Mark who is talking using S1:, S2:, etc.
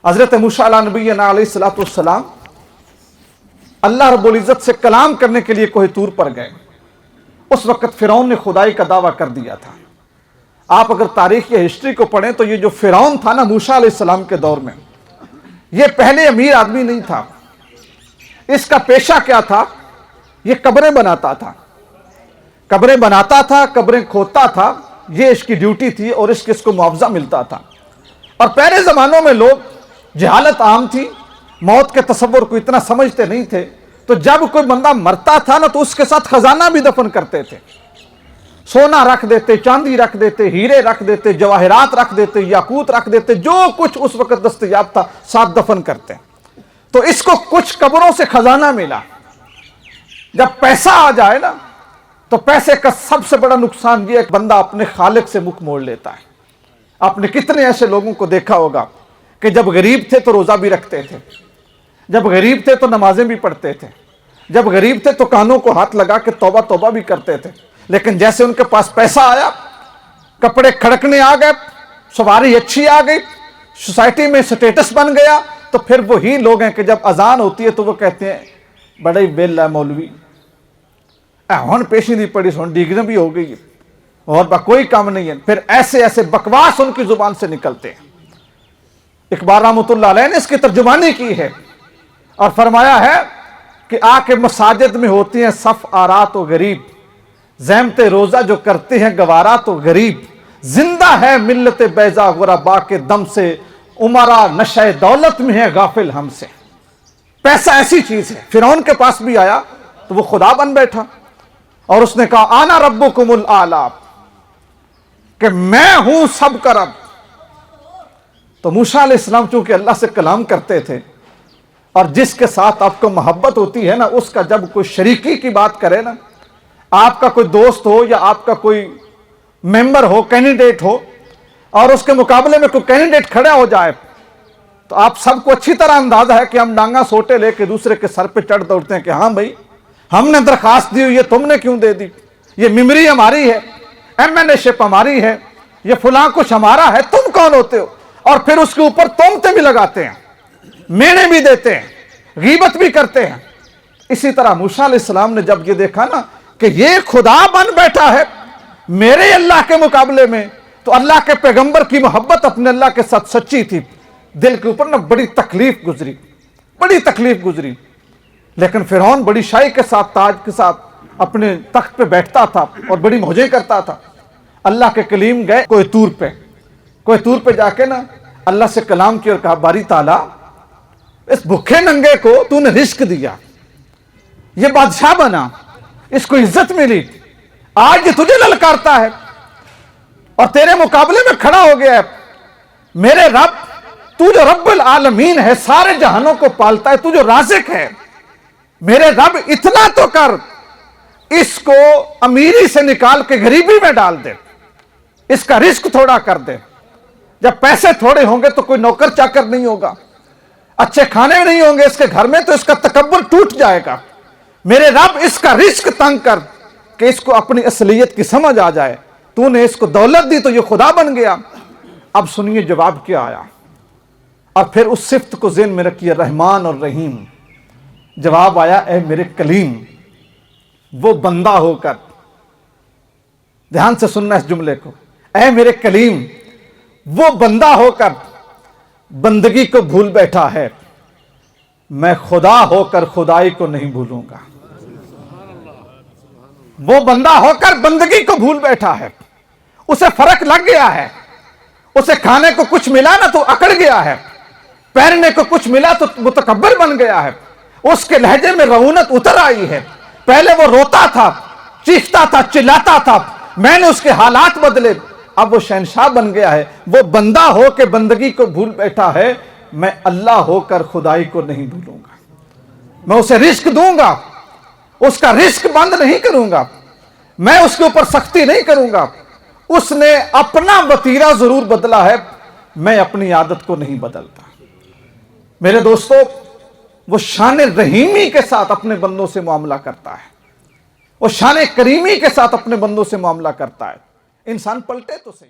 S1: حضرت موسیٰ علیہ نبینا علیہ السلام اللہ رب العزت سے کلام کرنے کے لیے کوہ طور پر گئے. اس وقت فرعون نے خدائی کا دعویٰ کر دیا تھا. آپ اگر تاریخ یا ہسٹری کو پڑھیں تو یہ جو فرعون تھا نا موسیٰ علیہ السلام کے دور میں، یہ پہلے امیر آدمی نہیں تھا. اس کا پیشہ کیا تھا؟ یہ قبریں بناتا تھا. قبریں بناتا تھا، قبریں کھودتا تھا. یہ اس کی ڈیوٹی تھی اور اس کو معاوضہ ملتا تھا. اور پہلے زمانوں میں لوگ، جہالت عام تھی، موت کے تصور کو اتنا سمجھتے نہیں تھے، تو جب کوئی بندہ مرتا تھا نا تو اس کے ساتھ خزانہ بھی دفن کرتے تھے. سونا رکھ دیتے، چاندی رکھ دیتے، ہیرے رکھ دیتے، جواہرات رکھ دیتے، یاقوت رکھ دیتے، جو کچھ اس وقت دستیاب تھا ساتھ دفن کرتے. تو اس کو کچھ قبروں سے خزانہ ملا. جب پیسہ آ جائے نا تو پیسے کا سب سے بڑا نقصان یہ ہے کہ بندہ اپنے خالق سے منہ موڑ لیتا ہے. آپ نے کتنے ایسے لوگوں کو دیکھا ہوگا کہ جب غریب تھے تو روزہ بھی رکھتے تھے، جب غریب تھے تو نمازیں بھی پڑھتے تھے، جب غریب تھے تو کانوں کو ہاتھ لگا کے توبہ توبہ بھی کرتے تھے. لیکن جیسے ان کے پاس پیسہ آیا، کپڑے کھڑکنے آ گئے، سواری اچھی آ گئی، سوسائٹی میں سٹیٹس بن گیا، تو پھر وہی لوگ ہیں کہ جب اذان ہوتی ہے تو وہ کہتے ہیں بڑا ہی بیل ہے مولوی، ہون پیشی نہیں پڑی، ہون ڈگری بھی ہو گئی اور کوئی کام نہیں ہے. پھر ایسے ایسے بکواس ان کی زبان سے نکلتے ہیں. اقبال رحمۃ اللہ علیہ نے اس کی ترجمانی کی ہے اور فرمایا ہے کہ آ کے مساجد میں ہوتی ہیں صف آرا تو غریب، زحمت روزہ جو کرتے ہیں گوارا تو غریب، زندہ ہے ملت بیضا غربا کے دم سے، عمرا نشہ دولت میں ہے غافل ہم سے. پیسہ ایسی چیز ہے. فرعون کے پاس بھی آیا تو وہ خدا بن بیٹھا اور اس نے کہا آنا ربکم الاعلی، کہ میں ہوں سب کا رب. تو موسیٰ علیہ السلام چونکہ اللہ سے کلام کرتے تھے، اور جس کے ساتھ آپ کو محبت ہوتی ہے نا، اس کا جب کوئی شریکی کی بات کرے نا، آپ کا کوئی دوست ہو یا آپ کا کوئی ممبر ہو، کینڈیڈیٹ ہو، اور اس کے مقابلے میں کوئی کینڈیڈیٹ کھڑا ہو جائے، تو آپ سب کو اچھی طرح اندازہ ہے کہ ہم ڈانگا سوٹے لے کے دوسرے کے سر پہ چڑھ دوڑتے ہیں کہ ہاں بھائی ہم نے درخواست دی ہوئی ہے، تم نے کیوں دے دی؟ یہ ممبری ہماری ہے، ایم این اے شپ ہماری ہے، یہ فلاں کچھ ہمارا ہے، تم کون ہوتے ہو؟ اور پھر اس کے اوپر تہمتیں بھی لگاتے ہیں، مینے بھی دیتے ہیں، غیبت بھی کرتے ہیں. اسی طرح موسیٰ علیہ السلام نے جب یہ دیکھا نا کہ یہ خدا بن بیٹھا ہے میرے اللہ کے مقابلے میں، تو اللہ کے پیغمبر کی محبت اپنے اللہ کے ساتھ سچی تھی. دل کے اوپر نا بڑی تکلیف گزری، بڑی تکلیف گزری. لیکن فرعون بڑی شاہی کے ساتھ، تاج کے ساتھ اپنے تخت پہ بیٹھتا تھا اور بڑی موجیں کرتا تھا. اللہ کے کلیم گئے کوہ طور پہ. کوہ طور پہ جا کے نا اللہ سے کلام کیا اور کہا باری تعالیٰ، اس بھوکے ننگے کو تو نے رزق دیا، یہ بادشاہ بنا، اس کو عزت ملی، آج یہ تجھے للکارتا ہے اور تیرے مقابلے میں کھڑا ہو گیا ہے. میرے رب، تو جو رب العالمین ہے، سارے جہانوں کو پالتا ہے، تو جو رازق ہے، میرے رب اتنا تو کر، اس کو امیری سے نکال کے غریبی میں ڈال دے، اس کا رزق تھوڑا کر دے. جب پیسے تھوڑے ہوں گے تو کوئی نوکر چاکر نہیں ہوگا، اچھے کھانے نہیں ہوں گے اس کے گھر میں تو اس کا تکبر ٹوٹ جائے گا. میرے رب اس کا رزق تنگ کر کہ اس کو اپنی اصلیت کی سمجھ آ جائے. تو نے اس کو دولت دی تو یہ خدا بن گیا. اب سنیے جواب کیا آیا، اور پھر اس صفت کو ذہن میں رکھیے، رحمان اور رحیم. جواب آیا اے میرے کلیم، وہ بندہ ہو کر، دھیان سے سننا اس جملے کو، اے میرے کلیم وہ بندہ ہو کر بندگی کو بھول بیٹھا ہے، میں خدا ہو کر خدائی کو نہیں بھولوں گا. وہ بندہ ہو کر بندگی کو بھول بیٹھا ہے، اسے فرق لگ گیا ہے، اسے کھانے کو کچھ ملا نا تو اکڑ گیا ہے، پہننے کو کچھ ملا تو متکبر بن گیا ہے، اس کے لہجے میں رعونت اتر آئی ہے. پہلے وہ روتا تھا، چیختا تھا، چلاتا تھا، میں نے اس کے حالات بدلے، اب وہ شہنشاہ بن گیا ہے. وہ بندہ ہو کے بندگی کو بھول بیٹھا ہے، میں اللہ ہو کر خدائی کو نہیں بھولوں گا. میں اسے رزق دوں گا، اس کا رزق بند نہیں کروں گا، میں اس کے اوپر سختی نہیں کروں گا. اس نے اپنا وتیرہ ضرور بدلا ہے، میں اپنی عادت کو نہیں بدلتا. میرے دوستو، وہ شان رحیمی کے ساتھ اپنے بندوں سے معاملہ کرتا ہے، وہ شان کریمی کے ساتھ اپنے بندوں سے معاملہ کرتا ہے. انسان پلٹے تو صحیح.